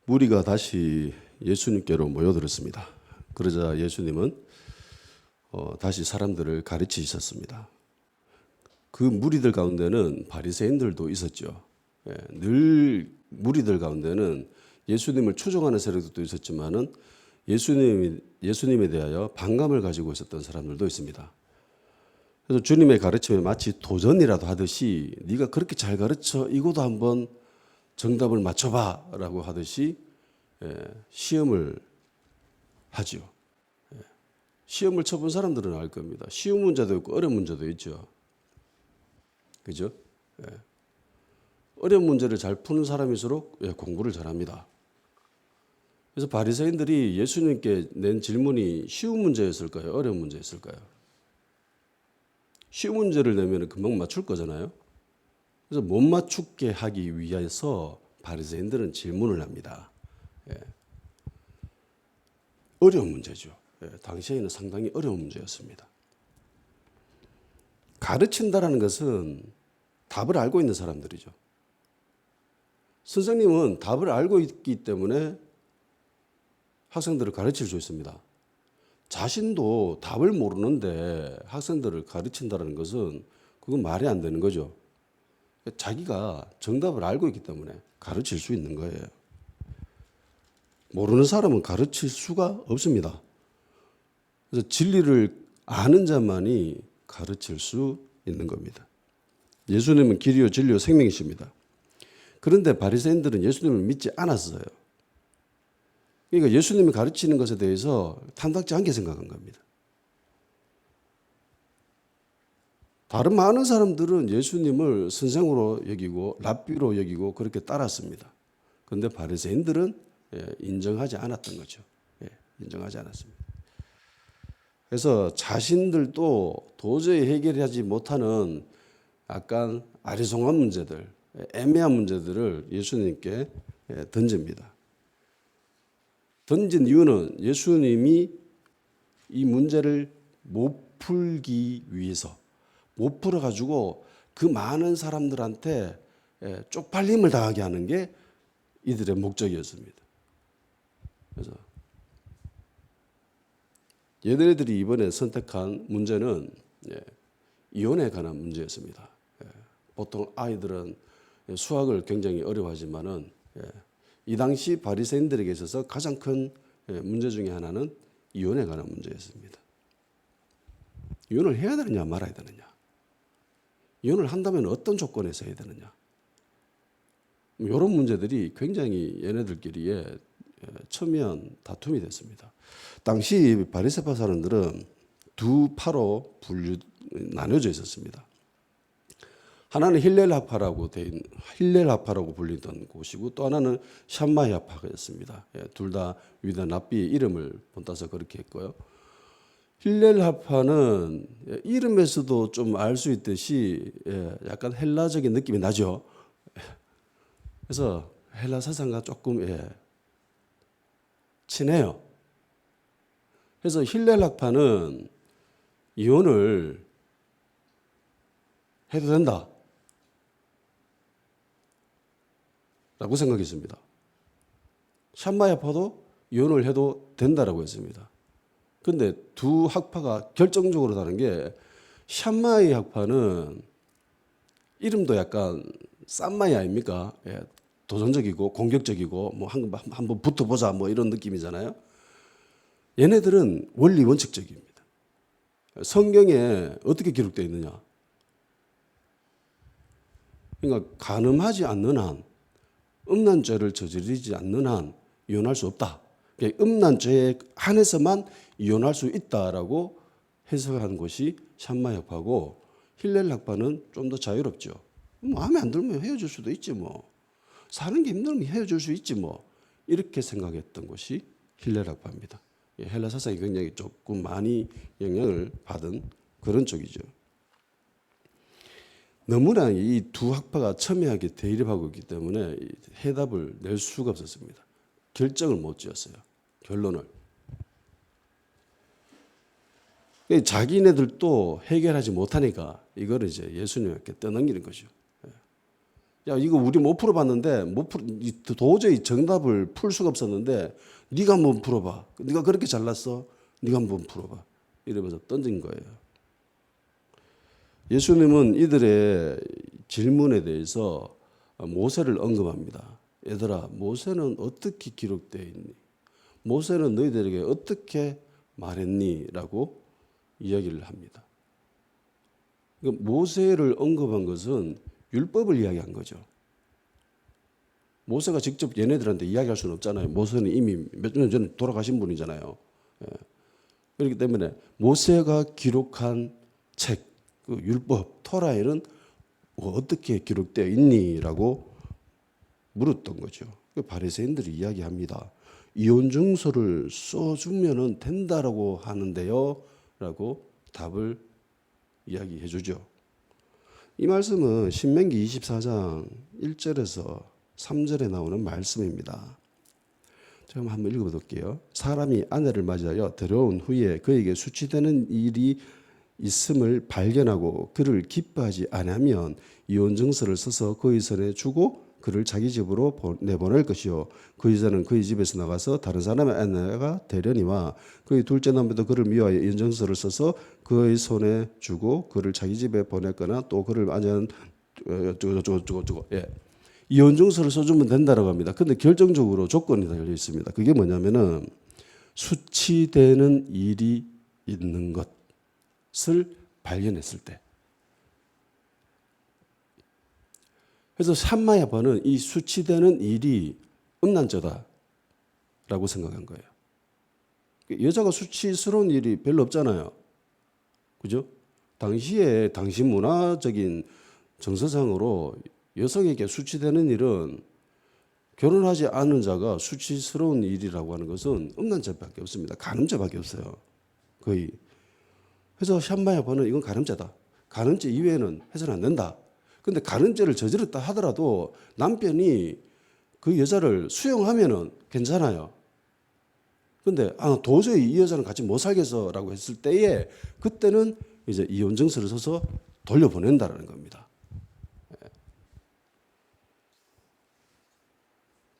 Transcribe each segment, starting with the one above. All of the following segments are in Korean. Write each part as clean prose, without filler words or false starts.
무리가 다시 예수님께로 모여들었습니다. 그러자 예수님은 다시 사람들을 가르치셨습니다. 그 무리들 가운데는 바리새인들도 있었죠. 늘 무리들 가운데는 예수님을 추종하는 세력들도 있었지만은 예수님에 대하여 반감을 가지고 있었던 사람들도 있습니다. 그래서 주님의 가르침에 마치 도전이라도 하듯이 네가 그렇게 잘 가르쳐 이거도 한번 정답을 맞춰봐라고 하듯이 시험을 하죠. 시험을 쳐본 사람들은 알 겁니다. 쉬운 문제도 있고 어려운 문제도 있죠. 그죠? 어려운 문제를 잘 푸는 사람일수록 공부를 잘합니다. 그래서 바리새인들이 예수님께 낸 질문이 쉬운 문제였을까요? 어려운 문제였을까요? 쉬운 문제를 내면 금방 맞출 거잖아요. 그래서 못 맞추게 하기 위해서 바리새인들은 질문을 합니다. 어려운 문제죠. 당시에는 상당히 어려운 문제였습니다. 가르친다라는 것은 답을 알고 있는 사람들이죠. 선생님은 답을 알고 있기 때문에 학생들을 가르칠 수 있습니다. 자신도 답을 모르는데 학생들을 가르친다는 것은 그건 말이 안 되는 거죠. 자기가 정답을 알고 있기 때문에 가르칠 수 있는 거예요. 모르는 사람은 가르칠 수가 없습니다. 그래서 진리를 아는 자만이 가르칠 수 있는 겁니다. 예수님은 길이요 진리요 생명이십니다. 그런데 바리새인들은 예수님을 믿지 않았어요. 그러니까 예수님이 가르치는 것에 대해서 탐탁지 않게 생각한 겁니다. 다른 많은 사람들은 예수님을 선생으로 여기고 랍비로 여기고 그렇게 따랐습니다. 그런데 바리새인들은 인정하지 않았던 거죠. 인정하지 않았습니다. 그래서 자신들도 도저히 해결하지 못하는 약간 아리송한 문제들, 애매한 문제들을 예수님께 던집니다. 던진 이유는 예수님이 이 문제를 못 풀기 위해서, 못 풀어가지고 그 많은 사람들한테 쪽팔림을 당하게 하는 게 이들의 목적이었습니다. 그래서 얘네들이 이번에 선택한 문제는 이혼에 관한 문제였습니다. 보통 아이들은 수학을 굉장히 어려워하지만은 이 당시 바리새인들에게 있어서 가장 큰 문제 중에 하나는 이혼에 관한 문제였습니다. 이혼을 해야 되느냐 말아야 되느냐. 이혼을 한다면 어떤 조건에서 해야 되느냐. 이런 문제들이 굉장히 얘네들끼리의 첨예한 다툼이 됐습니다. 당시 바리새파 사람들은 두 파로 나뉘어져 있었습니다. 하나는 힐렐학파라고 불리던 곳이고 또 하나는 샴마이학파였습니다. 둘 다 위대한 랍비의 이름을 본따서 그렇게 했고요. 힐렐학파는 이름에서도 좀 알 수 있듯이 약간 헬라적인 느낌이 나죠. 그래서 헬라 사상과 조금 친해요. 그래서 힐렐학파는 이혼을 해도 된다 라고 생각했습니다. 샴마이학파도 이혼을 해도 된다라고 했습니다. 그런데 두 학파가 결정적으로 다른 게 샴마이학파는 이름도 약간 쌈마이 아닙니까? 도전적이고 공격적이고 뭐 한번 붙어보자 뭐 이런 느낌이잖아요. 얘네들은 원리 원칙적입니다. 성경에 어떻게 기록되어 있느냐? 그러니까 간음하지 않는 한, 음란죄를 저지르지 않는 한 이혼할 수 없다. 음란죄에 한해서만 이혼할 수 있다라고 해석하는 것이 샴마이학파고 힐렐학파는 좀 더 자유롭죠. 마음에 안 들면 헤어질 수도 있지 뭐. 사는 게 힘들면 헤어질 수 있지 뭐. 이렇게 생각했던 것이 힐렐학파입니다. 헬라 사상이 굉장히 조금 많이 영향을 받은 그런 쪽이죠. 너무나 이 두 학파가 첨예하게 대립하고 있기 때문에 해답을 낼 수가 없었습니다. 결정을 못 지었어요. 결론을. 자기네들도 해결하지 못하니까 이거를 이제 예수님께 떠넘기는 거죠. 야, 이거 우리 못 풀어봤는데 도저히 정답을 풀 수가 없었는데 네가 한번 풀어봐. 네가 그렇게 잘났어. 네가 한번 풀어봐. 이러면서 던진 거예요. 예수님은 이들의 질문에 대해서 모세를 언급합니다. 얘들아, 모세는 어떻게 기록되어 있니? 모세는 너희들에게 어떻게 말했니? 라고 이야기를 합니다. 모세를 언급한 것은 율법을 이야기한 거죠. 모세가 직접 얘네들한테 이야기할 수는 없잖아요. 모세는 이미 몇 년 전에 돌아가신 분이잖아요. 그렇기 때문에 모세가 기록한 책, 그 율법, 토라에는 어떻게 기록되어 있니라고 물었던 거죠. 바리새인들이 이야기합니다. 이혼 증서를 써주면 된다라고 하는데요라고 답을 이야기해 주죠. 이 말씀은 신명기 24장 1절에서 3절에 나오는 말씀입니다. 제가 한번 읽어볼게요. 사람이 아내를 맞이하여 들어온 후에 그에게 수치되는 일이 있음을 발견하고 그를 기뻐하지 않으면 이혼 증서를 써서 그의 손에 주고 그를 자기 집으로 내보낼 것이요 그 여자는 그의 집에서 나가서 다른 사람의 아내가 되려니와 그의 둘째 남편도 그를 미워하여 이혼 증서를 써서 그의 손에 주고 그를 자기 집에 보냈거나 또 그를 맞이한 이혼 증서를 써주면 된다라고 합니다. 근데 결정적으로 조건이 달려 있습니다. 그게 뭐냐면은 수치되는 일이 있는 것을 발견했을 때. 그래서 샴마야바는 이 수치되는 일이 음란죄다라고 생각한 거예요. 여자가 수치스러운 일이 별로 없잖아요. 그죠? 당시에 당시 문화적인 정서상으로 여성에게 수치되는 일은 결혼하지 않은 자가 수치스러운 일이라고 하는 것은 음란죄밖에 없습니다. 간음죄밖에 없어요. 거의. 그래서 샴마야바는 이건 간음죄다. 간음죄 이외에는 해서는 안 된다. 근데 간음죄를 저질렀다 하더라도 남편이 그 여자를 수용하면은 괜찮아요. 근데 도저히 이 여자는 같이 못 살겠어라고 했을 때에 그때는 이제 이혼 증서를 써서 돌려보낸다라는 겁니다.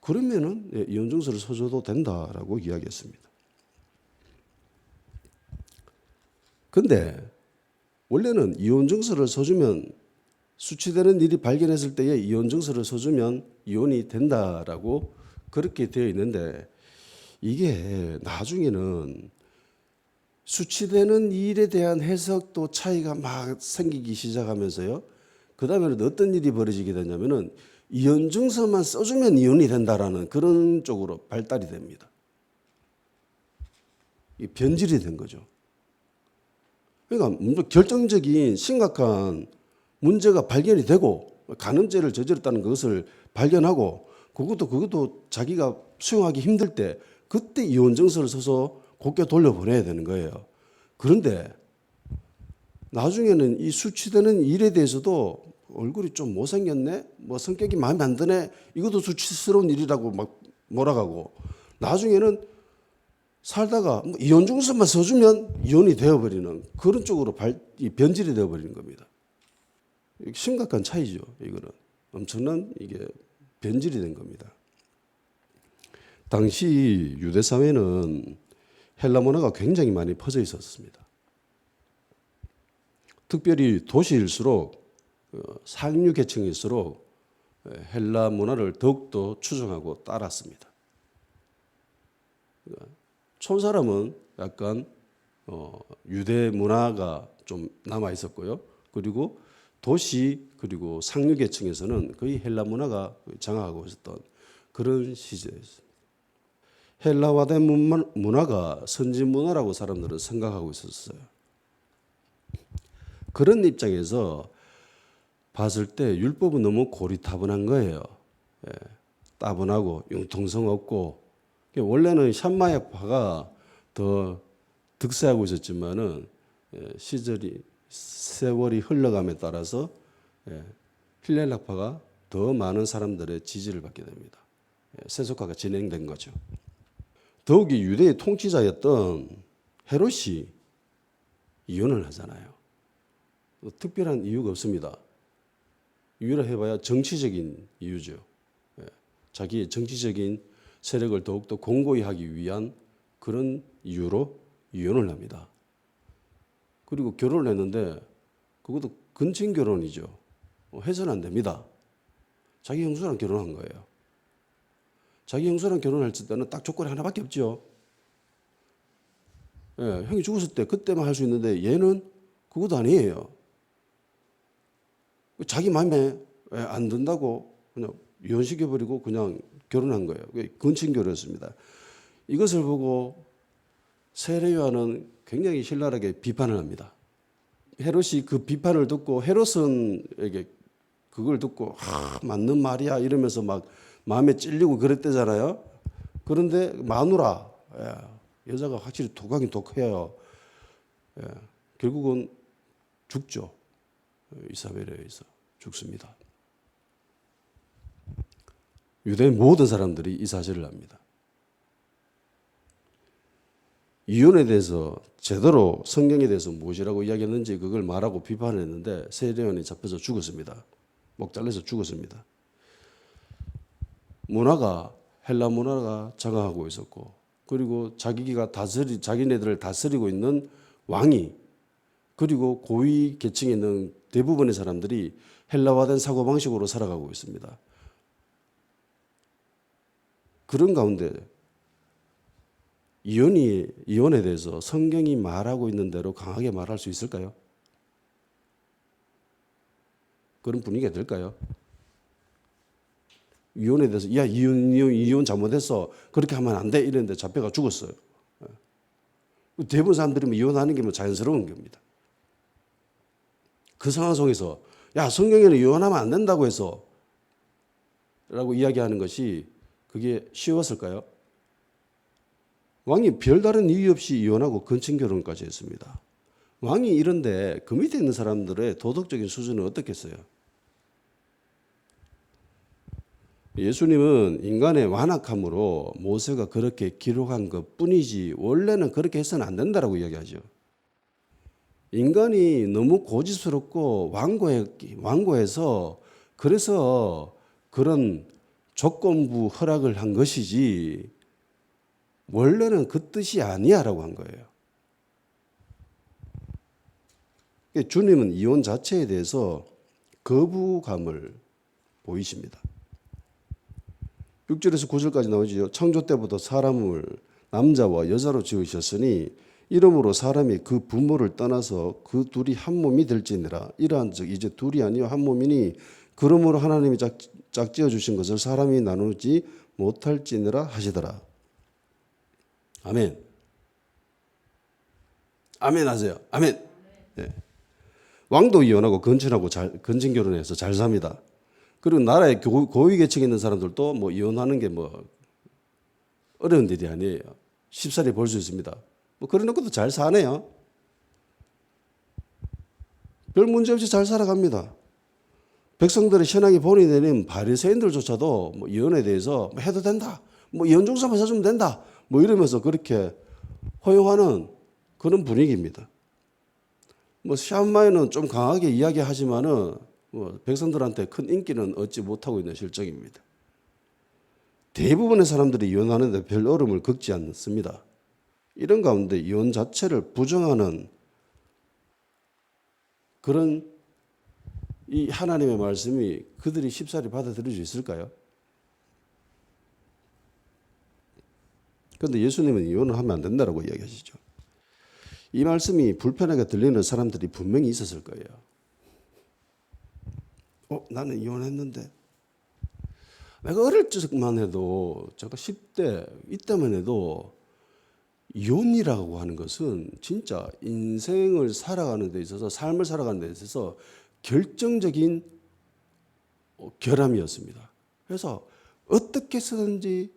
그러면은 이혼 증서를 써줘도 된다라고 이야기했습니다. 근데 원래는 이혼 증서를 써주면 수치되는 일이 발견했을 때에 이혼 증서를 써주면 이혼이 된다라고 그렇게 되어 있는데 이게 나중에는 수치되는 일에 대한 해석도 차이가 막 생기기 시작하면서요. 그 다음에는 어떤 일이 벌어지게 되냐면은 이혼 증서만 써주면 이혼이 된다라는 그런 쪽으로 발달이 됩니다. 이 변질이 된 거죠. 그러니까 결정적인 심각한 문제가 발견이 되고 간음죄를 저질렀다는 것을 발견하고 그것도 자기가 수용하기 힘들 때 그때 이혼 증서를 써서 곱게 돌려보내야 되는 거예요. 그런데 나중에는 이 수치되는 일에 대해서도 얼굴이 좀 못생겼네, 뭐 성격이 마음에 안 드네, 이것도 수치스러운 일이라고 막 몰아가고 나중에는 살다가 이혼 증서만 써주면 이혼이 되어버리는 그런 쪽으로 변질이 되어버리는 겁니다. 심각한 차이죠. 이거는 엄청난 이게 변질이 된 겁니다. 당시 유대 사회는 헬라 문화가 굉장히 많이 퍼져 있었습니다. 특별히 도시일수록 상류 계층일수록 헬라 문화를 더욱더 추종하고 따랐습니다. 촌 사람은 약간 유대 문화가 좀 남아 있었고요. 그리고 도시 그리고 상류 계층에서는 거의 헬라 문화가 장악하고 있었던 그런 시대였습니다. 헬라화된 문화가 선진 문화라고 사람들은 생각하고 있었어요. 그런 입장에서 봤을 때 율법은 너무 고리타분한 거예요. 따분하고 융통성 없고 원래는 샴마야파가 더 득세하고 있었지만은 세월이 흘러감에 따라서 힐렐라파가 더 많은 사람들의 지지를 받게 됩니다. 세속화가 진행된 거죠. 더욱이 유대의 통치자였던 헤롯이 이혼을 하잖아요. 특별한 이유가 없습니다. 이유라 해봐야 정치적인 이유죠. 예. 자기의 정치적인 세력을 더욱더 공고히 하기 위한 그런 이유로 이혼을 합니다. 그리고 결혼을 했는데 그것도 근친 결혼이죠. 해서는 안 됩니다. 자기 형수랑 결혼한 거예요. 자기 형수랑 결혼할 때는 딱 조건이 하나밖에 없죠. 예, 형이 죽었을 때 그때만 할 수 있는데 얘는 그것도 아니에요. 자기 마음에 안 든다고 그냥 이혼시켜버리고 그냥 결혼한 거예요. 근친 결혼이었습니다. 이것을 보고 세례요한은 굉장히 신랄하게 비판을 합니다. 헤롯이 그 비판을 듣고 헤롯은에게 그걸 듣고 맞는 말이야 이러면서 막 마음에 찔리고 그랬대잖아요. 그런데 마누라 여자가 확실히 독하긴 독해요. 결국은 죽죠. 이사벨에 의해서 죽습니다. 유대 모든 사람들이 이 사실을 압니다. 이혼에 대해서 제대로 성경에 대해서 무엇이라고 이야기했는지 그걸 말하고 비판했는데 세례요한이 잡혀서 죽었습니다. 목 잘려서 죽었습니다. 문화가 헬라 문화가 장악하고 있었고 그리고 자기네들을 다스리고 있는 왕이 그리고 고위 계층에 있는 대부분의 사람들이 헬라화된 사고방식으로 살아가고 있습니다. 그런 가운데 이혼에 대해서 성경이 말하고 있는 대로 강하게 말할 수 있을까요? 그런 분위기가 될까요? 이혼에 대해서 야 이혼 잘못했어 그렇게 하면 안 돼 이랬는데 잡혀가 죽었어요. 대부분 사람들이 이혼하는 게 자연스러운 겁니다. 그 상황 속에서 야 성경에는 이혼하면 안 된다고 해서 라고 이야기하는 것이 그게 쉬웠을까요? 왕이 별다른 이유 없이 이혼하고 근친 결혼까지 했습니다. 왕이 이런데 그 밑에 있는 사람들의 도덕적인 수준은 어떻겠어요? 예수님은 인간의 완악함으로 모세가 그렇게 기록한 것뿐이지 원래는 그렇게 해서는 안 된다라고 이야기하죠. 인간이 너무 고집스럽고 완고해서 그래서 그런 조건부 허락을 한 것이지 원래는 그 뜻이 아니야라고 한 거예요. 주님은 이혼 자체에 대해서 거부감을 보이십니다. 6절에서 9절까지 나오지요. 창조 때부터 사람을 남자와 여자로 지으셨으니 이러므로 사람이 그 부모를 떠나서 그 둘이 한 몸이 될지니라. 이러한 즉 이제 둘이 아니요 한 몸이니 그러므로 하나님이 짝지어 주신 것을 사람이 나누지 못할지니라 하시더라. 아멘. 아멘 하세요. 아멘. 네. 왕도 이혼하고 근친 결혼해서 잘 삽니다. 그리고 나라의 고위 계층에 있는 사람들도 뭐 이혼하는 게 뭐 어려운 일이 아니에요. 쉽사리 볼 수 있습니다. 뭐 그런 것도 잘 사네요. 별 문제 없이 잘 살아갑니다. 백성들의 신앙이 본이 되는 바리새인들조차도 뭐 이혼에 대해서 뭐 해도 된다. 뭐 이혼 증서만 써주면 된다. 뭐 이러면서 그렇게 허용하는 그런 분위기입니다. 뭐 샤마이는 좀 강하게 이야기하지만은 뭐 백성들한테 큰 인기는 얻지 못하고 있는 실정입니다. 대부분의 사람들이 이혼하는데 별 어려움을 겪지 않습니다. 이런 가운데 이혼 자체를 부정하는 그런 이 하나님의 말씀이 그들이 쉽사리 받아들일 수 있을까요? 그런데 예수님은 이혼을 하면 안 된다고 이야기하시죠. 이 말씀이 불편하게 들리는 사람들이 분명히 있었을 거예요. 나는 이혼했는데 내가 어릴 적만 해도 제가 10대 이때만 해도 이혼이라고 하는 것은 진짜 인생을 살아가는 데 있어서 삶을 살아가는 데 있어서 결정적인 결함이었습니다. 그래서 어떻게 해서든지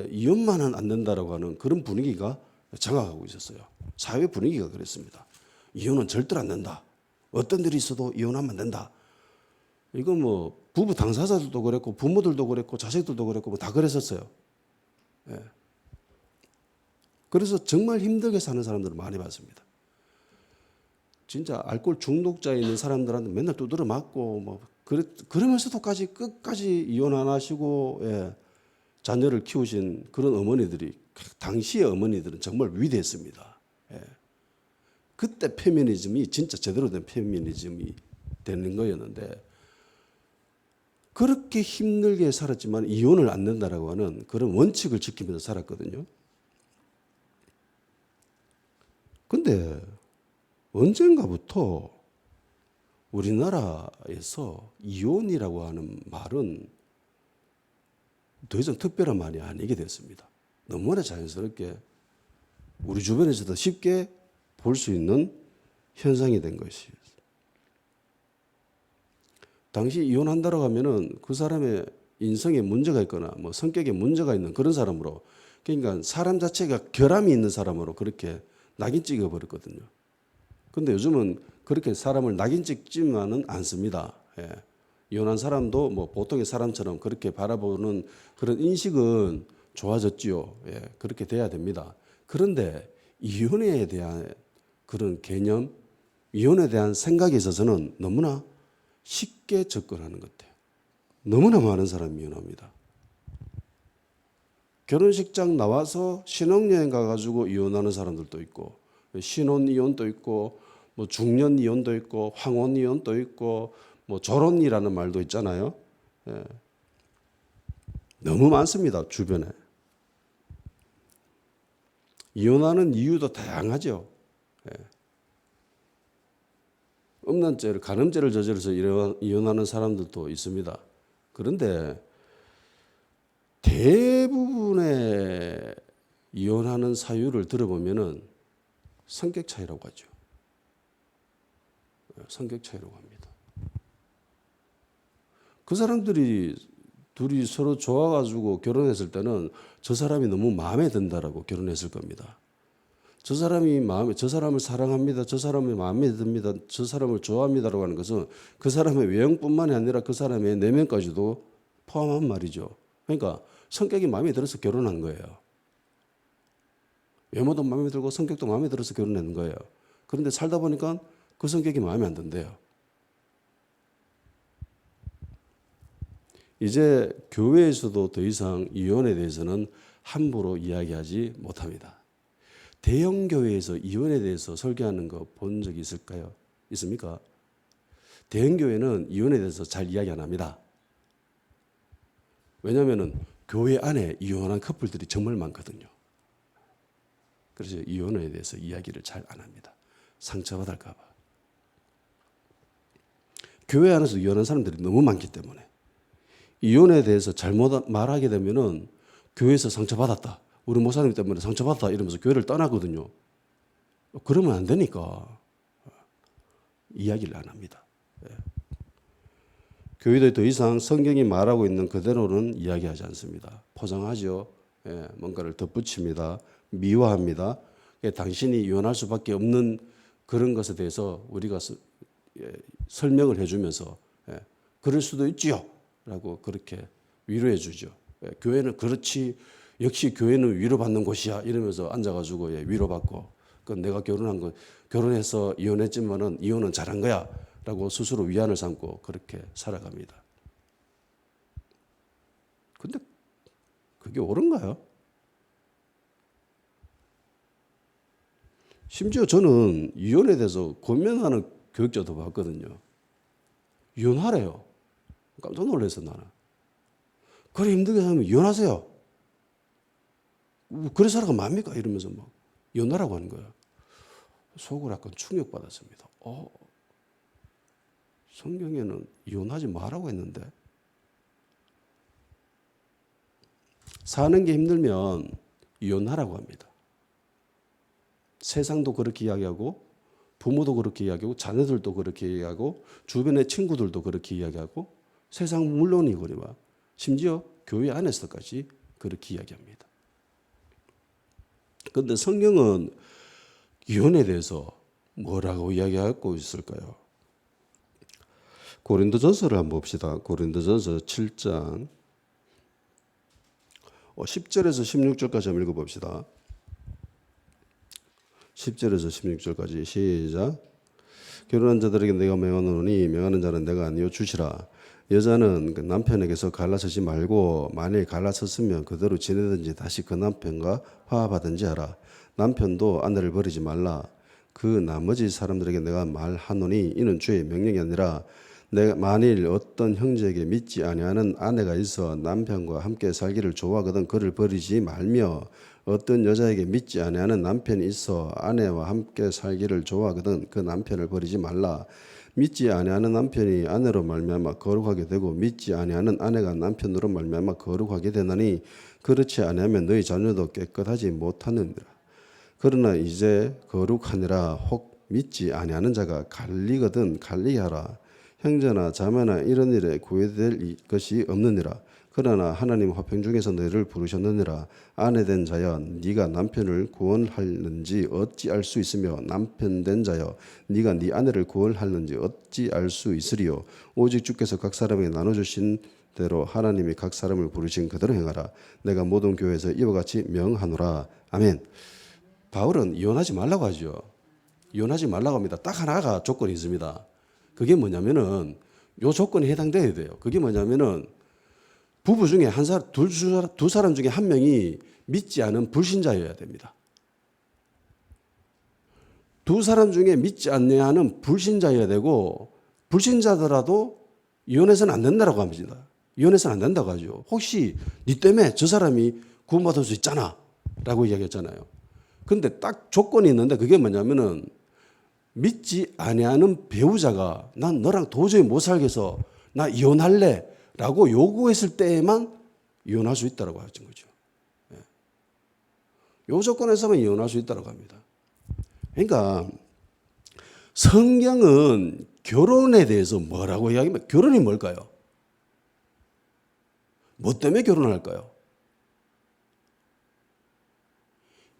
이혼만은 안 된다라고 하는 그런 분위기가 장악하고 있었어요. 사회 분위기가 그랬습니다. 이혼은 절대로 안 된다. 어떤 일이 있어도 이혼하면 안 된다. 이거 뭐 부부 당사자들도 그랬고 부모들도 그랬고 자식들도 그랬고 뭐 다 그랬었어요. 예. 그래서 정말 힘들게 사는 사람들을 많이 봤습니다. 진짜 알코올 중독자에 있는 사람들한테 맨날 두드려 맞고 뭐 그러면서도까지 끝까지 이혼 안 하시고 예, 자녀를 키우신 그런 어머니들이 당시의 어머니들은 정말 위대했습니다. 예. 그때 페미니즘이 진짜 제대로 된 페미니즘이 되는 거였는데 그렇게 힘들게 살았지만 이혼을 안 된다라고 하는 그런 원칙을 지키면서 살았거든요. 근데 언젠가부터 우리나라에서 이혼이라고 하는 말은 더 이상 특별한 말이 아니게 됐습니다. 너무나 자연스럽게 우리 주변에서도 쉽게 볼 수 있는 현상이 된 것이에요. 당시 이혼한다고 하면은 그 사람의 인성에 문제가 있거나 뭐 성격에 문제가 있는 그런 사람으로, 그러니까 사람 자체가 결함이 있는 사람으로 그렇게 낙인 찍어 버렸거든요. 근데 요즘은 그렇게 사람을 낙인 찍지만은 않습니다. 예. 이혼한 사람도 뭐 보통의 사람처럼 그렇게 바라보는 그런 인식은 좋아졌지요. 예. 그렇게 돼야 됩니다. 그런데 이혼에 대한 그런 개념, 이혼에 대한 생각에 있어서는 너무나 쉽게 접근하는 것 같아요. 너무나 많은 사람이 이혼합니다. 결혼식장 나와서 신혼여행 가가지고 이혼하는 사람들도 있고, 신혼이혼도 있고, 뭐 중년이혼도 있고, 황혼이혼도 있고, 뭐 졸혼이라는 말도 있잖아요. 예. 너무 많습니다, 주변에. 이혼하는 이유도 다양하죠. 예. 음란죄를, 간음죄를 저질러서 이혼하는 사람들도 있습니다. 그런데 대부분의 이혼하는 사유를 들어보면은 성격 차이라고 하죠. 성격 차이라고 합니다. 그 사람들이 둘이 서로 좋아가지고 결혼했을 때는 저 사람이 너무 마음에 든다라고 결혼했을 겁니다. 저 사람을 사랑합니다. 저 사람이 마음에 듭니다. 저 사람을 좋아합니다라고 하는 것은 그 사람의 외형뿐만이 아니라 그 사람의 내면까지도 포함한 말이죠. 그러니까 성격이 마음에 들어서 결혼한 거예요. 외모도 마음에 들고 성격도 마음에 들어서 결혼한 거예요. 그런데 살다 보니까 그 성격이 마음에 안 든대요. 이제 교회에서도 더 이상 이혼에 대해서는 함부로 이야기하지 못합니다. 대형 교회에서 이혼에 대해서 설교하는 거 본 적이 있을까요? 있습니까? 대형 교회는 이혼에 대해서 잘 이야기 안 합니다. 왜냐하면 교회 안에 이혼한 커플들이 정말 많거든요. 그래서 이혼에 대해서 이야기를 잘 안 합니다. 상처받을까 봐. 교회 안에서 이혼한 사람들이 너무 많기 때문에 이혼에 대해서 잘못 말하게 되면은 교회에서 상처받았다, 우리 목사님 때문에 상처받았다 이러면서 교회를 떠나거든요. 그러면 안 되니까 이야기를 안 합니다. 예. 교회도 더 이상 성경이 말하고 있는 그대로는 이야기하지 않습니다. 포장하죠. 예, 뭔가를 덧붙입니다. 미화합니다. 당신이 이혼할 수밖에 없는 그런 것에 대해서 우리가 설명을 해주면서 그럴 수도 있지요 라고 그렇게 위로해 주죠. 교회는 그렇지, 역시 교회는 위로받는 곳이야 이러면서 앉아가지고 위로받고, 그건 내가 결혼해서 이혼했지만은 이혼은 잘한 거야 라고 스스로 위안을 삼고 그렇게 살아갑니다. 근데 그게 옳은가요? 심지어 저는 이혼에 대해서 고민하는 교육자도 봤거든요. 이혼하래요. 깜짝 놀랐어 나는. 그래 힘들게 살면 이혼하세요. 그래 살아가 맙니까? 이러면서 막 이혼하라고 하는 거예요. 속으로 약간 충격받았습니다. 성경에는 이혼하지 말라고 했는데. 사는 게 힘들면 이혼하라고 합니다. 세상도 그렇게 이야기하고 부모도 그렇게 이야기하고 자녀들도 그렇게 이야기하고 주변의 친구들도 그렇게 이야기하고 세상 물론이거니와 심지어 교회 안에서까지 그렇게 이야기합니다. 그런데 성경은 이혼에 대해서 뭐라고 이야기하고 있을까요? 고린도전서를 한번 봅시다. 고린도전서 7장 10절에서 16절까지 한번 읽어봅시다. 10절에서 16절까지 시작. 결혼한 자들에게 내가 명하노니 명하는 자는 내가 아니요 주시라. 여자는 그 남편에게서 갈라서지 말고 만일 갈라섰으면 그대로 지내든지 다시 그 남편과 화합하든지 하라. 남편도 아내를 버리지 말라. 그 나머지 사람들에게 내가 말하노니 이는 주의 명령이 아니라 내가 만일 어떤 형제에게 믿지 아니하는 아내가 있어 남편과 함께 살기를 좋아하거든 그를 버리지 말며 어떤 여자에게 믿지 아니하는 남편이 있어 아내와 함께 살기를 좋아하거든 그 남편을 버리지 말라. 믿지 아니하는 남편이 아내로 말미암아 거룩하게 되고 믿지 아니하는 아내가 남편으로 말미암아 거룩하게 되나니 그렇지 아니하면 너희 자녀도 깨끗하지 못하느니라. 그러나 이제 거룩하니라. 혹 믿지 아니하는 자가 갈리거든 갈리게 하라. 형제나 자매나 이런 일에 구애될 것이 없느니라. 그러나 하나님 화평 중에서 너희를 부르셨느니라. 아내된 자여 네가 남편을 구원하는지 어찌 알 수 있으며 남편된 자여 네가 네 아내를 구원하는지 어찌 알 수 있으리요. 오직 주께서 각 사람에게 나눠주신 대로 하나님이 각 사람을 부르신 그대로 행하라. 내가 모든 교회에서 이와 같이 명하노라. 아멘. 바울은 이혼하지 말라고 하죠. 이혼하지 말라고 합니다. 딱 하나가 조건이 있습니다. 그게 뭐냐면은 요 조건에 해당돼야 돼요. 그게 뭐냐면은 부부 중에 한 사람, 두 사람 중에 한 명이 믿지 않은 불신자여야 됩니다. 두 사람 중에 믿지 않는 불신자여야 되고 불신자더라도 이혼해서는 안 된다고 합니다. 이혼해서는 안 된다고 하죠. 혹시 네 때문에 저 사람이 구원받을 수 있잖아 라고 이야기했잖아요. 근데 딱 조건이 있는데 그게 뭐냐면은 믿지 아니하는 배우자가 난 너랑 도저히 못 살겠어. 나 이혼할래. 라고 요구했을 때에만 이혼할 수 있다고 하는 거죠. 요 조건에서만 이혼할 수 있다고 합니다. 그러니까 성경은 결혼에 대해서 뭐라고 이야기하면 결혼이 뭘까요? 뭐 때문에 결혼할까요?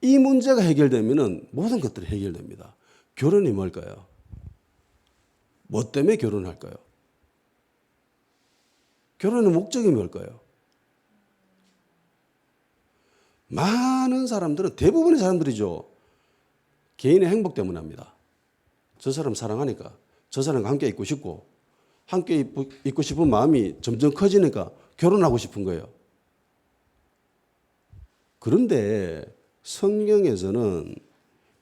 이 문제가 해결되면 모든 것들이 해결됩니다. 결혼이 뭘까요? 뭐 때문에 결혼할까요? 결혼의 목적이 뭘까요? 많은 사람들은 대부분의 사람들이죠. 개인의 행복 때문에 합니다. 저 사람 사랑하니까 저 사람과 함께 있고 싶고 함께 있고 싶은 마음이 점점 커지니까 결혼하고 싶은 거예요. 그런데 성경에서는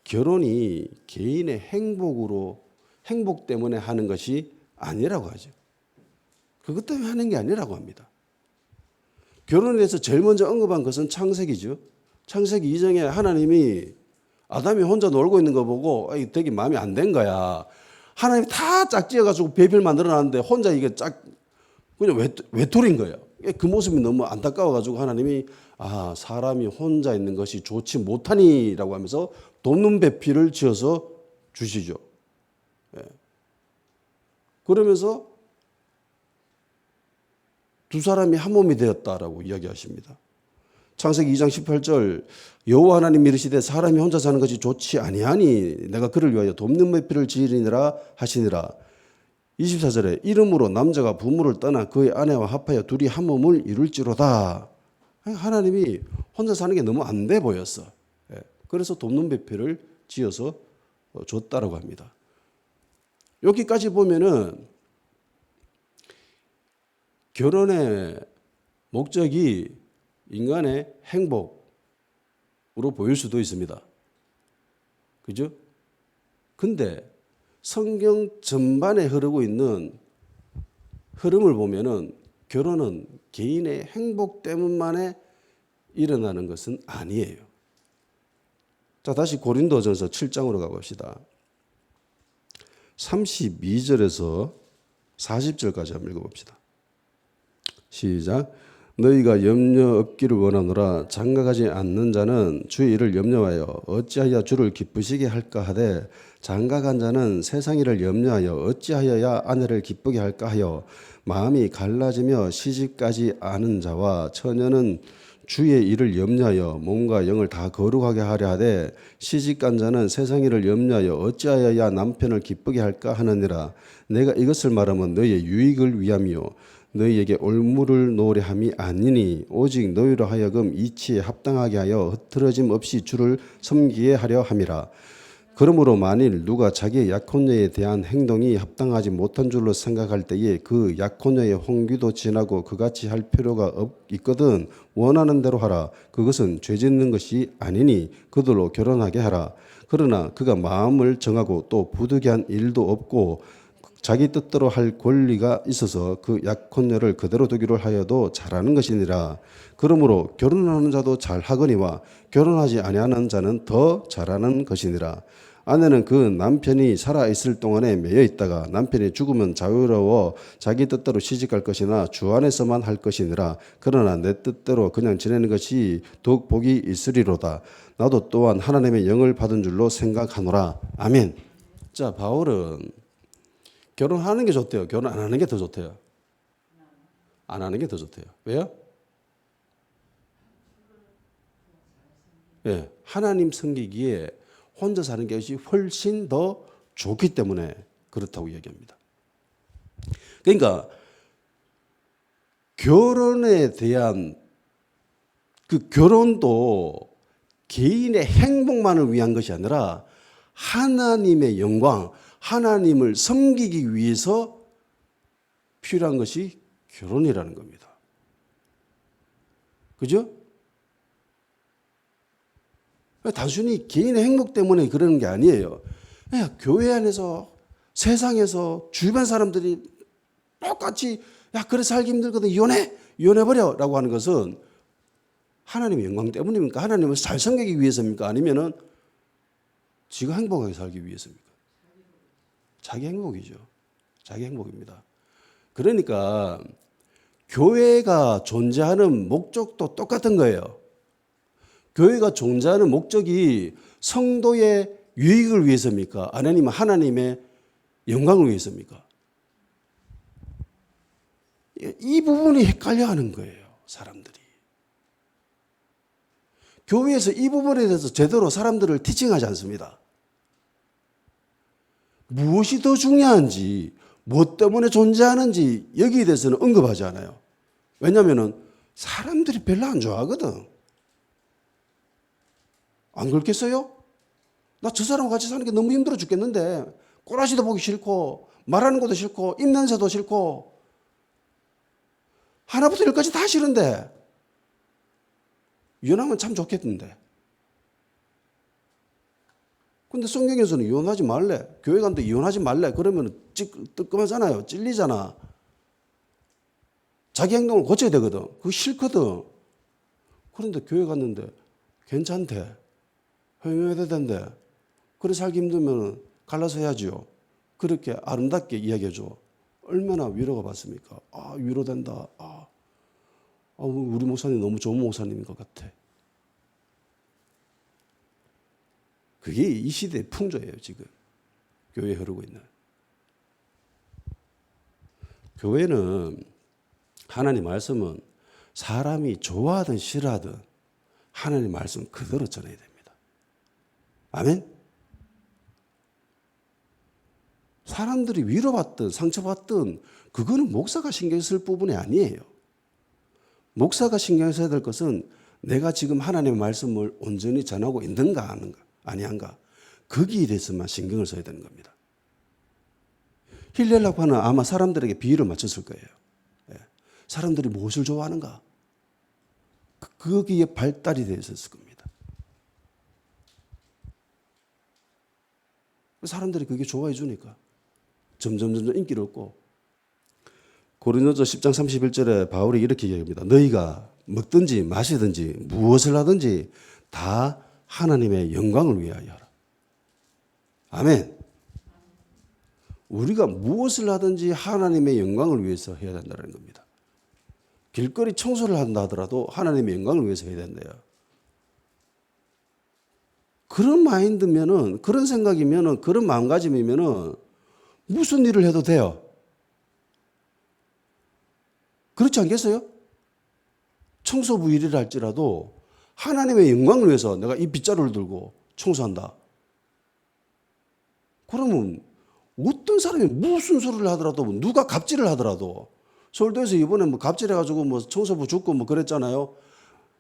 결혼이 개인의 행복 때문에 하는 것이 아니라고 하죠. 그것 때문에 하는 게 아니라고 합니다. 결혼에 대해서 제일 먼저 언급한 것은 창세기죠. 창세기 2장에 하나님이 아담이 혼자 놀고 있는 거 보고 되게 마음이 안 든 거야. 하나님이 다 짝지어가지고 배별 만들어놨는데 혼자 이게 그냥 외톨인 거예요. 그 모습이 너무 안타까워가지고 하나님이 사람이 혼자 있는 것이 좋지 못하니라고 하면서 돕는 배필을 지어서 주시죠. 그러면서 두 사람이 한 몸이 되었다라고 이야기하십니다. 창세기 2장 18절 여호와 하나님이 이르시되 사람이 혼자 사는 것이 좋지 아니하니 내가 그를 위하여 돕는 배필을 지으리니라 하시니라. 24절에 이름으로 남자가 부모를 떠나 그의 아내와 합하여 둘이 한 몸을 이룰지로다. 하나님이 혼자 사는 게 너무 안 돼 보였어. 그래서 돕는 배필을 지어서 줬다라고 합니다. 여기까지 보면은 결혼의 목적이 인간의 행복으로 보일 수도 있습니다. 그죠? 근데 성경 전반에 흐르고 있는 흐름을 보면은 결혼은 개인의 행복 때문만에 일어나는 것은 아니에요. 자, 다시 고린도전서 7장으로 가봅시다. 32절에서 40절까지 한번 읽어봅시다. 시작. 너희가 염려 없기를 원하노라. 장가가지 않는 자는 주의 일을 염려하여 어찌하여 주를 기쁘시게 할까 하되 장가간 자는 세상 일을 염려하여 어찌하여야 아내를 기쁘게 할까 하여 마음이 갈라지며 시집가지 않은 자와 처녀는 주의 일을 염려하여 몸과 영을 다 거룩하게 하려 하되 시집간 자는 세상 일을 염려하여 어찌하여야 남편을 기쁘게 할까 하느니라. 내가 이것을 말하면 너희의 유익을 위함이요 너희에게 올무를 놓으려 함이 아니니 오직 너희로 하여금 이치에 합당하게 하여 흐트러짐 없이 주를 섬기게 하려 함이라. 그러므로 만일 누가 자기의 약혼녀에 대한 행동이 합당하지 못한 줄로 생각할 때에 그 약혼녀의 홍기도 지나고 그같이 할 필요가 있거든 원하는 대로 하라. 그것은 죄 짓는 것이 아니니 그들로 결혼하게 하라. 그러나 그가 마음을 정하고 또 부득이한 일도 없고 자기 뜻대로 할 권리가 있어서 그 약혼녀를 그대로 두기로 하여도 잘하는 것이니라. 그러므로 결혼하는 자도 잘하거니와 결혼하지 아니하는 자는 더 잘하는 것이니라. 아내는 그 남편이 살아있을 동안에 매여 있다가 남편이 죽으면 자유로워 자기 뜻대로 시집갈 것이나 주 안에서만 할 것이니라. 그러나 내 뜻대로 그냥 지내는 것이 더욱 복이 있으리로다. 나도 또한 하나님의 영을 받은 줄로 생각하노라. 아멘. 자, 바울은 결혼하는 게 좋대요. 결혼 안 하는 게 더 좋대요. 안 하는 게 더 좋대요. 왜요? 예, 하나님 섬기기에 혼자 사는 것이 훨씬 더 좋기 때문에 그렇다고 얘기합니다. 그러니까 결혼에 대한 그 결혼도 개인의 행복만을 위한 것이 아니라 하나님의 영광, 하나님을 섬기기 위해서 필요한 것이 결혼이라는 겁니다. 그죠? 단순히 개인의 행복 때문에 그러는 게 아니에요. 교회 안에서 세상에서 주변 사람들이 똑같이 야 그래 살기 힘들거든 이혼해버려 라고 하는 것은 하나님의 영광 때문입니까? 하나님을 잘 섬기기 위해서입니까? 아니면은 지가 행복하게 살기 위해서입니까? 자기 행복이죠. 자기 행복입니다. 그러니까 교회가 존재하는 목적도 똑같은 거예요. 교회가 존재하는 목적이 성도의 유익을 위해서입니까? 아니면 하나님의 영광을 위해서입니까? 이 부분이 헷갈려하는 거예요. 사람들이. 교회에서 이 부분에 대해서 제대로 사람들을 티칭하지 않습니다. 무엇이 더 중요한지, 무엇 때문에 존재하는지 여기에 대해서는 언급하지 않아요. 왜냐하면 사람들이 별로 안 좋아하거든. 안 그렇겠어요? 나 저 사람과 같이 사는 게 너무 힘들어 죽겠는데 꼬라지도 보기 싫고 말하는 것도 싫고 입냄새도 싫고 하나부터 열까지 다 싫은데 이혼하면 참 좋겠는데. 근데 성경에서는 이혼하지 말래. 교회 갔는데 이혼하지 말래. 그러면 뜨끔하잖아요. 찔리잖아. 자기 행동을 고쳐야 되거든. 그거 싫거든. 그런데 교회 갔는데 괜찮대. 허용해야 된대. 그래 살기 힘들면 갈라서 해야지요. 그렇게 아름답게 이야기해줘. 얼마나 위로가 받습니까? 아, 위로된다. 우리 목사님 너무 좋은 목사님인 것 같아. 그게 이 시대의 풍조예요, 지금. 교회에 흐르고 있는. 교회는 하나님 말씀은 사람이 좋아하든 싫어하든 하나님 말씀 그대로 전해야 됩니다. 아멘? 사람들이 위로받든 상처받든 그거는 목사가 신경 쓸 부분이 아니에요. 목사가 신경 써야 될 것은 내가 지금 하나님의 말씀을 온전히 전하고 있는가 아니한가 거기에 대해서만 신경을 써야 되는 겁니다. 힐렐 라파는 아마 사람들에게 비유를 맞췄을 거예요. 사람들이 무엇을 좋아하는가 거기에 발달이 되어 있었을 겁니다. 사람들이 그게 좋아해 주니까 점점 인기를 얻고 고린도서 10장 31절에 바울이 이렇게 얘기합니다. 너희가 먹든지 마시든지 무엇을 하든지 다 하나님의 영광을 위하여 하라. 아멘. 우리가 무엇을 하든지 하나님의 영광을 위해서 해야 된다는 겁니다. 길거리 청소를 한다 하더라도 하나님의 영광을 위해서 해야 된대요. 그런 마인드면은, 그런 생각이면은, 그런 마음가짐이면은 무슨 일을 해도 돼요. 그렇지 않겠어요? 청소부 일이라 할지라도 하나님의 영광을 위해서 내가 이 빗자루를 들고 청소한다. 그러면 어떤 사람이 무슨 소리를 하더라도 누가 갑질을 하더라도 서울도에서 이번에 뭐 갑질해가지고 뭐 청소부 죽고 뭐 그랬잖아요.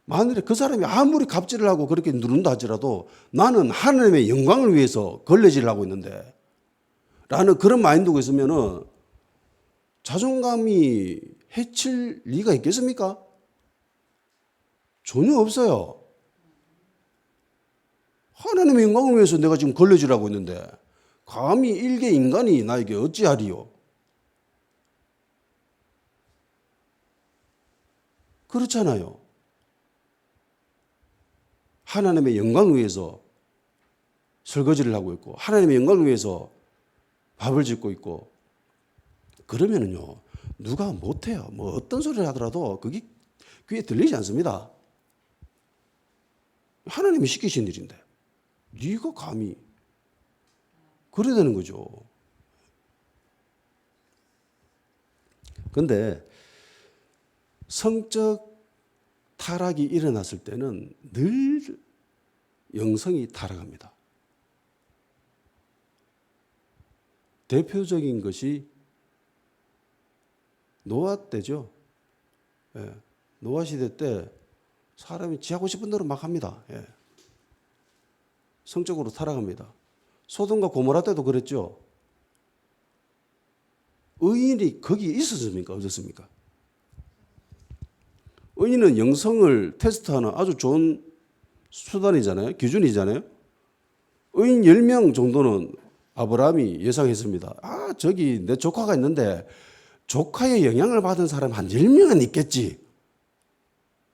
만일에 그 사람이 아무리 갑질을 하고 그렇게 누른다 할지라도 나는 하나님의 영광을 위해서 걸레질을 하고 있는데 라는 그런 마인드가 있으면은 자존감이 해칠 리가 있겠습니까? 전혀 없어요. 하나님의 영광을 위해서 내가 지금 걸레질하고 있는데 감히 일개 인간이 나에게 어찌하리요? 그렇잖아요. 하나님의 영광을 위해서 설거지를 하고 있고 하나님의 영광을 위해서 밥을 짓고 있고 그러면은요 누가 못해요. 뭐 어떤 소리를 하더라도 그게 귀에 들리지 않습니다. 하나님이 시키신 일인데 네가 감히 그래야 되는 거죠. 그런데 성적 타락이 일어났을 때는 늘 영성이 타락합니다. 대표적인 것이 노아 때죠. 예. 노아 시대 때 사람이 지하고 싶은 대로 막 합니다. 예. 성적으로 타락합니다. 소돔과 고모라 때도 그랬죠. 의인이 거기에 있었습니까? 없었습니까? 의인은 영성을 테스트하는 아주 좋은 수단이잖아요. 기준이잖아요. 의인 10명 정도는 아브라함이 예상했습니다. 아, 저기 내 조카가 있는데 조카의 영향을 받은 사람 한 10명은 있겠지.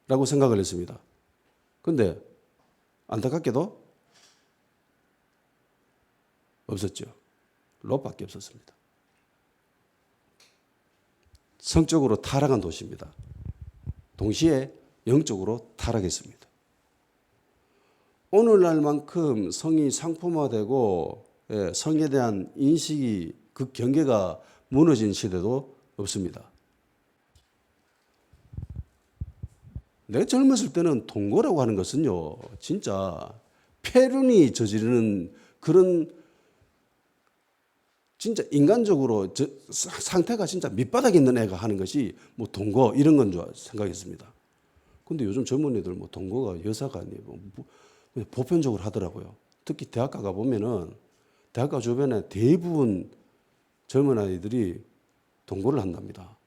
라고 생각을 했습니다. 근데 안타깝게도 없었죠. 롯밖에 없었습니다. 성적으로 타락한 도시입니다. 동시에 영적으로 타락했습니다. 오늘날만큼 성이 상품화되고 성에 대한 인식이 그 경계가 무너진 시대도 없습니다. 내가 젊었을 때는 동거라고 하는 것은요, 진짜 폐륜이 저지르는 그런 진짜 인간적으로 상태가 진짜 밑바닥에 있는 애가 하는 것이 뭐 동거 이런 건 줄 생각했습니다. 근데 요즘 젊은이들 뭐 동거가 여사가 아니고 보편적으로 하더라고요. 특히 대학가 가 보면은 대학가 주변에 대부분 젊은 아이들이 동거를 한답니다.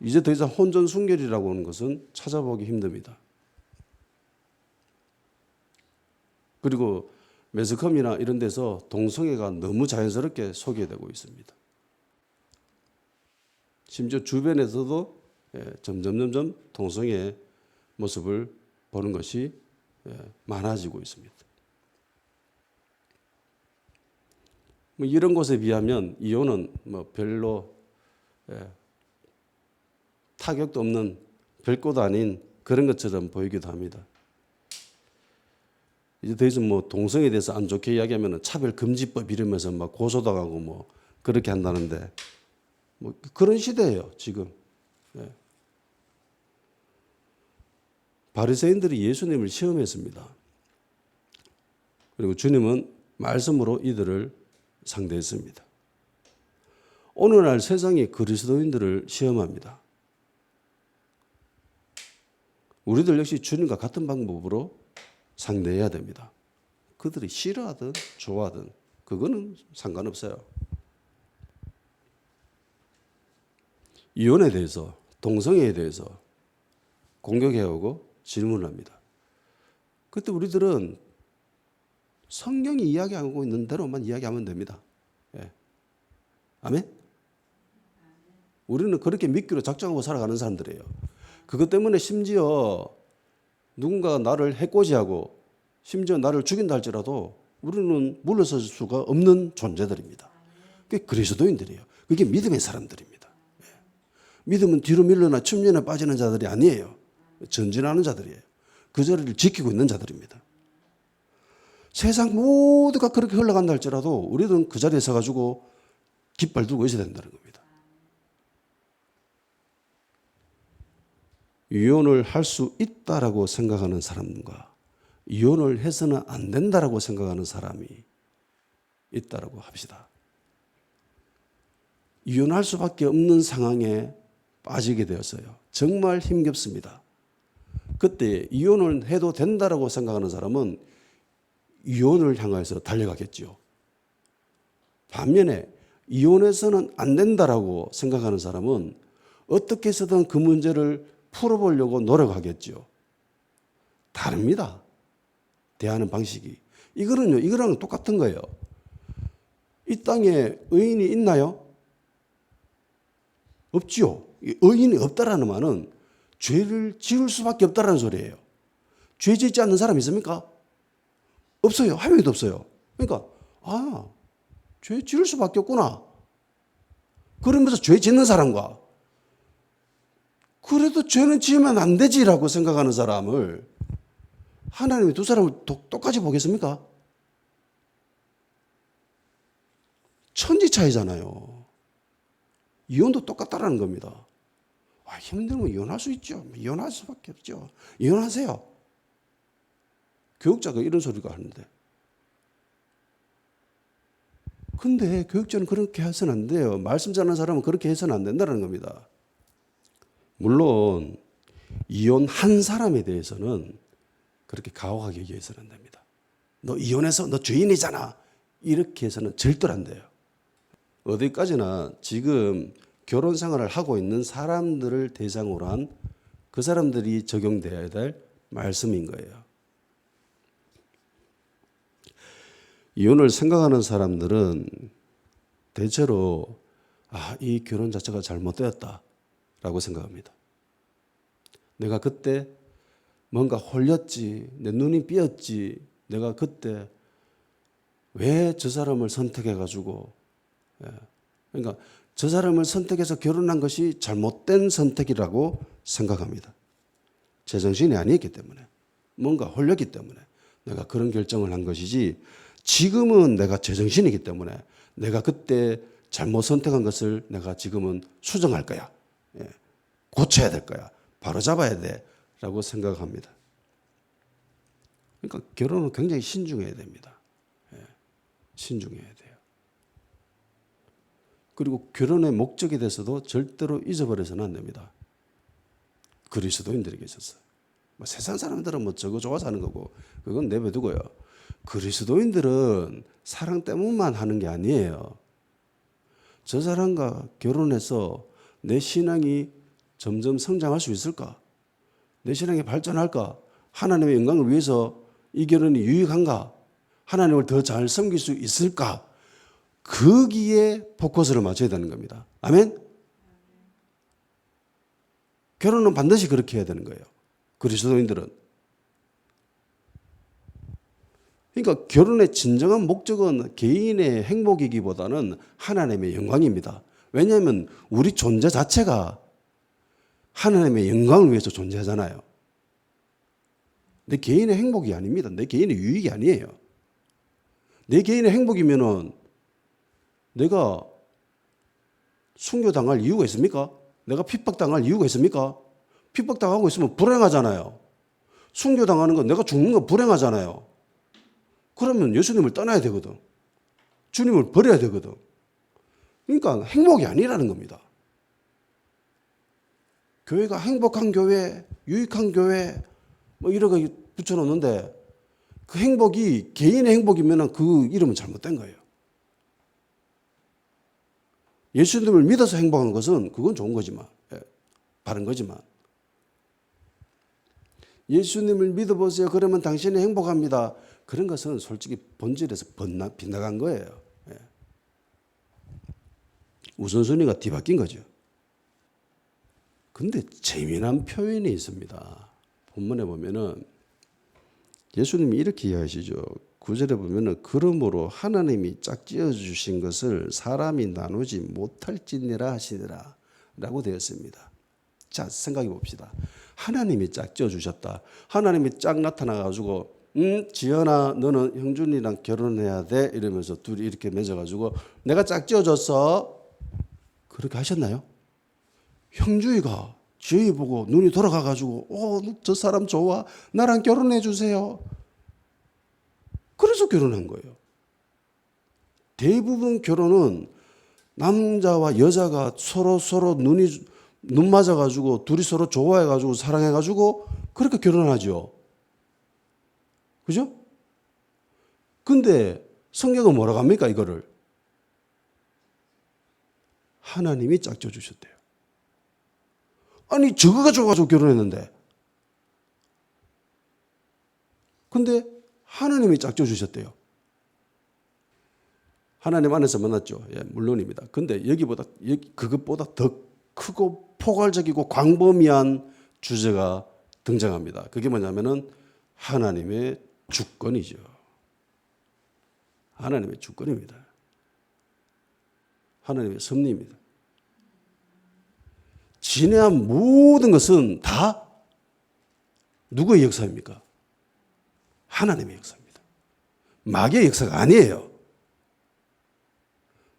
이제 더 이상 혼전순결이라고 하는 것은 찾아보기 힘듭니다. 그리고 매스컴이나 이런 데서 동성애가 너무 자연스럽게 소개되고 있습니다. 심지어 주변에서도 점점 동성애 모습을 보는 것이 많아지고 있습니다. 뭐 이런 곳에 비하면 이혼은 뭐 별로 타격도 없는 별것도 아닌 그런 것처럼 보이기도 합니다. 이제 더 이상 뭐 동성애에 대해서 안 좋게 이야기하면 차별금지법 이러면서 막 고소당하고 뭐 그렇게 한다는데 뭐 그런 시대예요 지금. 바리새인들이 예수님을 시험했습니다. 그리고 주님은 말씀으로 이들을 상대했습니다. 오늘날 세상이 그리스도인들을 시험합니다. 우리들 역시 주님과 같은 방법으로 상대해야 됩니다. 그들이 싫어하든 좋아하든 그거는 상관없어요. 이혼에 대해서 동성애에 대해서 공격해오고 질문을 합니다. 그때 우리들은 성경이 이야기하고 있는 대로만 이야기하면 됩니다. 아멘? 우리는 그렇게 믿기로 작정하고 살아가는 사람들이에요. 그것 때문에 심지어 누군가가 나를 해코지하고 심지어 나를 죽인다 할지라도 우리는 물러설 수가 없는 존재들입니다. 그게 그리스도인들이에요. 그게 믿음의 사람들입니다. 믿음은 뒤로 밀려나 춤년에 빠지는 자들이 아니에요. 전진하는 자들이에요. 그 자리를 지키고 있는 자들입니다. 세상 모두가 그렇게 흘러간다 할지라도 우리는 그 자리에 서가지고 깃발 들고 있어야 된다는 겁니다. 이혼을 할 수 있다라고 생각하는 사람과 이혼을 해서는 안 된다라고 생각하는 사람이 있다라고 합시다. 이혼할 수밖에 없는 상황에 빠지게 되었어요. 정말 힘겹습니다. 그때 이혼을 해도 된다라고 생각하는 사람은 이혼을 향해서 달려가겠죠. 반면에 이혼해서는 안 된다라고 생각하는 사람은 어떻게 해서든 그 문제를 풀어보려고 노력하겠죠. 다릅니다. 대하는 방식이. 이거랑 똑같은 거예요. 이 땅에 의인이 있나요? 없지요. 의인이 없다라는 말은 죄를 지을 수밖에 없다라는 소리예요. 죄 짓지 않는 사람이 있습니까? 없어요. 한 명도 없어요. 그러니까 죄 지을 수밖에 없구나. 그러면서 죄 짓는 사람과 그래도 죄는 지으면 안 되지라고 생각하는 사람을 하나님이 두 사람을 똑같이 보겠습니까? 천지 차이잖아요. 이혼도 똑같다라는 겁니다. 힘들면 이혼할 수 있죠. 이혼할 수밖에 없죠. 이혼하세요. 교육자가 이런 소리가 하는데. 근데 교육자는 그렇게 해서는 안 돼요. 말씀 전하는 사람은 그렇게 해서는 안 된다는 겁니다. 물론 이혼한 사람에 대해서는 그렇게 가혹하게 얘기해서는 안 됩니다. 너 이혼해서 너 죄인이잖아. 이렇게 해서는 절대로 안 돼요. 어디까지나 지금 결혼 생활을 하고 있는 사람들을 대상으로 한 그 사람들이 적용돼야 될 말씀인 거예요. 이혼을 생각하는 사람들은 대체로 이 결혼 자체가 잘못되었다라고 생각합니다. 내가 그때 뭔가 홀렸지, 내 눈이 삐었지, 내가 그때 왜 저 사람을 선택해가지고, 그러니까 저 사람을 선택해서 결혼한 것이 잘못된 선택이라고 생각합니다. 제정신이 아니었기 때문에, 뭔가 홀렸기 때문에 내가 그런 결정을 한 것이지, 지금은 내가 제정신이기 때문에 내가 그때 잘못 선택한 것을 내가 지금은 수정할 거야. 고쳐야 될 거야. 바로잡아야 돼. 라고 생각합니다. 그러니까 결혼은 굉장히 신중해야 됩니다. 신중해야 돼요. 그리고 결혼의 목적에 대해서도 절대로 잊어버려서는 안 됩니다. 그리스도인들에게 있어서. 세상 사람들은 저거 좋아서 하는 거고 그건 내버려두고요. 그리스도인들은 사랑 때문만 하는 게 아니에요. 저 사람과 결혼해서 내 신앙이 점점 성장할 수 있을까? 내 신앙이 발전할까? 하나님의 영광을 위해서 이 결혼이 유익한가? 하나님을 더 잘 섬길 수 있을까? 거기에 포커스를 맞춰야 되는 겁니다. 아멘? 결혼은 반드시 그렇게 해야 되는 거예요. 그리스도인들은. 그러니까 결혼의 진정한 목적은 개인의 행복이기보다는 하나님의 영광입니다. 왜냐하면 우리 존재 자체가 하나님의 영광을 위해서 존재하잖아요. 내 개인의 행복이 아닙니다. 내 개인의 유익이 아니에요. 내 개인의 행복이면은 내가 순교당할 이유가 있습니까? 내가 핍박당할 이유가 있습니까? 핍박당하고 있으면 불행하잖아요. 순교당하는 건 내가 죽는 건 불행하잖아요. 그러면 예수님을 떠나야 되거든. 주님을 버려야 되거든. 그러니까 행복이 아니라는 겁니다. 교회가 행복한 교회, 유익한 교회 뭐 이런 거 붙여놓는데 그 행복이 개인의 행복이면 그 이름은 잘못된 거예요. 예수님을 믿어서 행복한 것은 그건 좋은 거지만, 바른 거지만 예수님을 믿어보세요. 그러면 당신이 행복합니다. 그런 것은 솔직히 본질에서 빗나간 거예요. 우선순위가 뒤바뀐 거죠. 근데 재미난 표현이 있습니다. 본문에 보면은 예수님이 이렇게 이야기하시죠. 9절에 보면은 그러므로 하나님이 짝지어 주신 것을 사람이 나누지 못할지니라 하시니라 라고 되어 있습니다. 자, 생각해 봅시다. 하나님이 짝지어 주셨다. 하나님이 짝 나타나 가지고 지연아 너는 형준이랑 결혼해야 돼 이러면서 둘이 이렇게 맺어 가지고 내가 짝지어 줬어. 그렇게 하셨나요? 형준이가 지연이 보고 눈이 돌아가 가지고 저 사람 좋아. 나랑 결혼해 주세요. 그래서 결혼한 거예요. 대부분 결혼은 남자와 여자가 서로 눈이 눈 맞아가지고 둘이 서로 좋아해가지고 사랑해가지고 그렇게 결혼하죠. 그죠? 근데 성경은 뭐라고 합니까? 이거를 하나님이 짝져 주셨대요. 아니 저거가 좋아가지고 결혼했는데 근데 하나님이 짝져 주셨대요. 하나님 안에서 만났죠. 예, 물론입니다. 근데 그것보다 더 크고 포괄적이고 광범위한 주제가 등장합니다. 그게 뭐냐면은 하나님의 주권이죠. 하나님의 주권입니다. 하나님의 섭리입니다. 진행한 모든 것은 다 누구의 역사입니까? 하나님의 역사입니다. 마귀의 역사가 아니에요.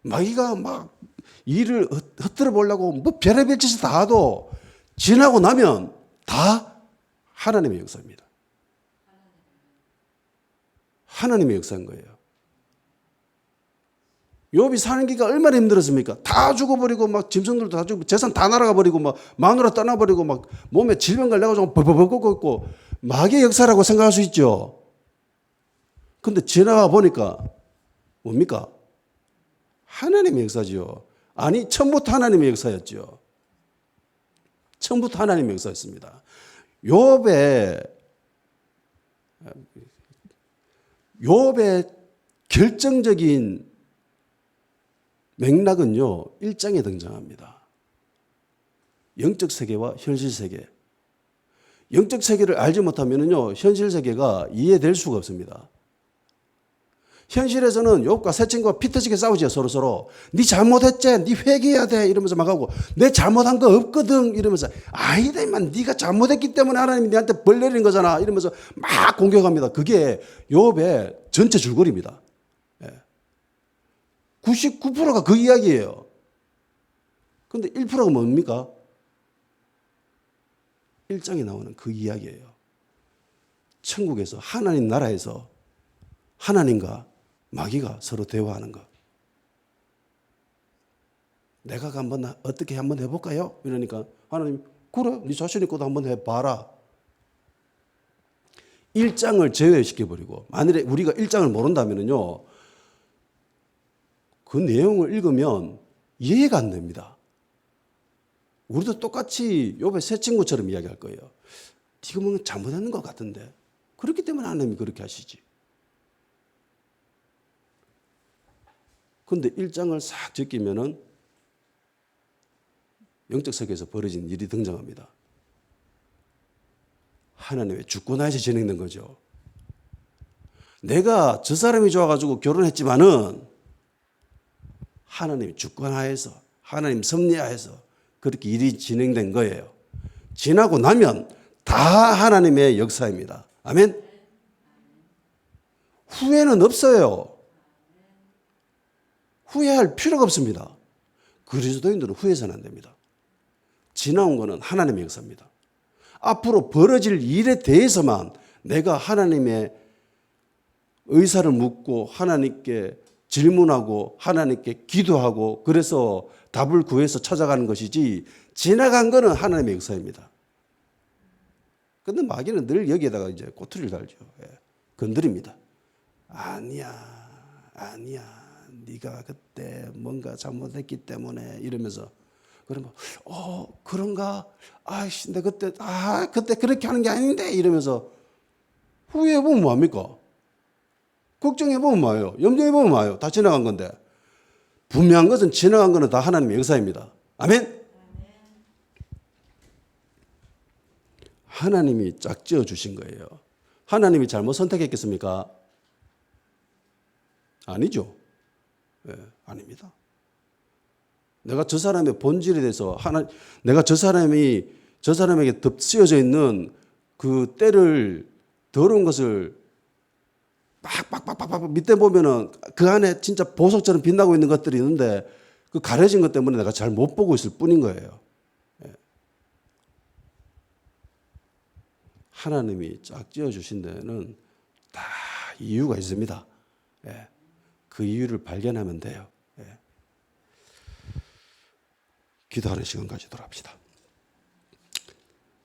마귀가 막 일을 흩뜨려 보려고 뭐 별의별 짓을 다 해도 지나고 나면 다 하나님의 역사입니다. 하나님의 역사인 거예요. 욥이 사는 기가 얼마나 힘들었습니까? 다 죽어버리고 막 짐승들도 다 죽고 재산 다 날아가 버리고 막 마누라 떠나버리고 막 몸에 질병 걸려가지고 버벅버벅 걷고 있고 마귀의 역사라고 생각할 수 있죠. 근데 지나가 보니까 뭡니까? 하나님의 역사지요. 아니 처음부터 하나님의 역사였죠. 처음부터 하나님의 역사였습니다. 욥의 결정적인 맥락은요, 1장에 등장합니다. 영적 세계와 현실 세계. 영적 세계를 알지 못하면요, 현실 세계가 이해될 수가 없습니다. 현실에서는 욥과 새 친구가 피터지게 싸우죠, 서로서로. 네 잘못했지? 네 회개해야 돼. 이러면서 막 하고, 내 잘못한 거 없거든. 이러면서, 아니다, 임만 네가 잘못했기 때문에 하나님이 네한테 벌 내리는 거잖아. 이러면서 막 공격합니다. 그게 욥의 전체 줄거리입니다. 99%가 그 이야기예요. 근데 1%가 뭡니까? 1장에 나오는 그 이야기예요. 천국에서, 하나님 나라에서 하나님과 마귀가 서로 대화하는 것. 내가 어떻게 한번 해볼까요? 이러니까 하나님, 그래, 네 자신 있고도 한번 해봐라. 1장을 제외시켜버리고, 만일에 우리가 1장을 모른다면요, 그 내용을 읽으면 이해가 안 됩니다. 우리도 똑같이 욥의 새 친구처럼 이야기할 거예요. 네가 뭔가 잘못하는 것 같은데. 그렇기 때문에 하나님이 그렇게 하시지. 근데 1장을 싹 제끼면은 영적 세계에서 벌어진 일이 등장합니다. 하나님의 주권하에서 진행된 거죠. 내가 저 사람이 좋아가지고 결혼했지만은 하나님의 주권하에서, 하나님 섭리하에서 그렇게 일이 진행된 거예요. 지나고 나면 다 하나님의 역사입니다. 아멘? 후회는 없어요. 후회할 필요가 없습니다. 그리스도인들은 후회해서는 안 됩니다. 지나온 것은 하나님의 역사입니다. 앞으로 벌어질 일에 대해서만 내가 하나님의 의사를 묻고 하나님께 질문하고 하나님께 기도하고 그래서 답을 구해서 찾아가는 것이지 지나간 것은 하나님의 역사입니다. 그런데 마귀는 늘 여기에다가 이제 꼬투리를 달죠. 건드립니다. 아니야. 네가 그때 뭔가 잘못했기 때문에 이러면서 그러면 그런가? 아이씨, 내가 그때 그렇게 하는 게 아닌데 이러면서 후회해보면 뭐합니까? 걱정해보면 뭐예요? 염려해보면 뭐예요? 다 지나간 건데. 분명한 것은 지나간 것은 다 하나님의 역사입니다. 아멘? 하나님이 짝지어 주신 거예요. 하나님이 잘못 선택했겠습니까? 아니죠. 아닙니다. 내가 저 사람의 본질에 대해서 내가 저 사람에게 덮씌어져 있는 그 때를 더러운 것을 빡빡빡빡 밑에 보면은 그 안에 진짜 보석처럼 빛나고 있는 것들이 있는데 그 가려진 것 때문에 내가 잘 못 보고 있을 뿐인 거예요. 하나님이 짝지어 주신 데는 다 이유가 있습니다. 그 이유를 발견하면 돼요. 기도하는 시간 가지도록 합시다.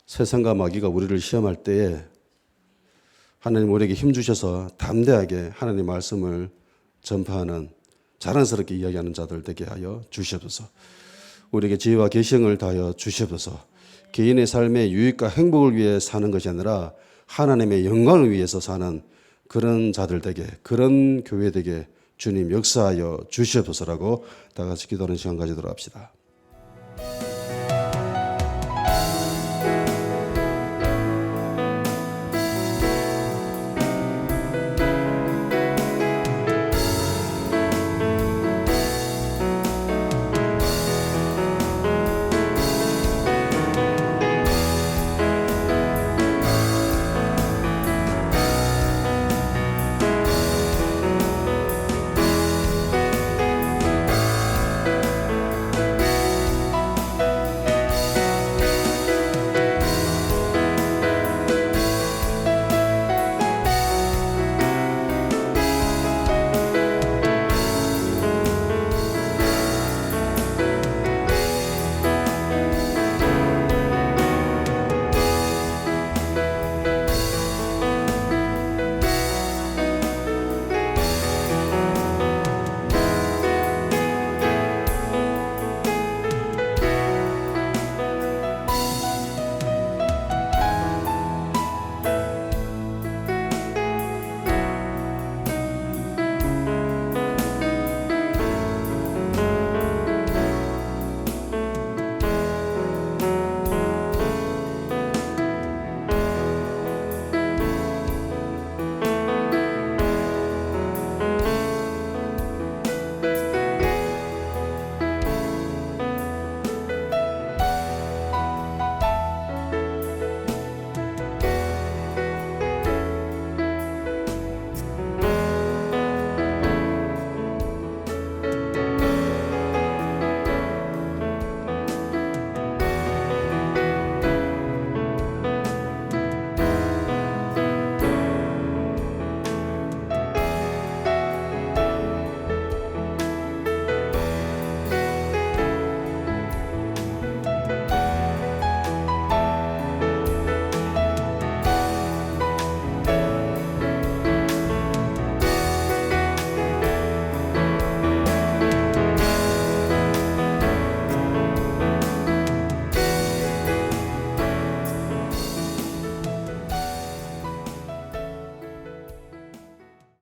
세상과 마귀가 우리를 시험할 때에 하나님 우리에게 힘 주셔서 담대하게 하나님 말씀을 전파하는 자랑스럽게 이야기하는 자들 되게 하여 주시옵소서. 우리에게 지혜와 계시를 다하여 주시옵소서. 개인의 삶의 유익과 행복을 위해 사는 것이 아니라 하나님의 영광을 위해서 사는 그런 자들 되게, 그런 교회 되게 주님 역사하여 주시옵소서라고 다 같이 기도하는 시간 가지도록 합시다.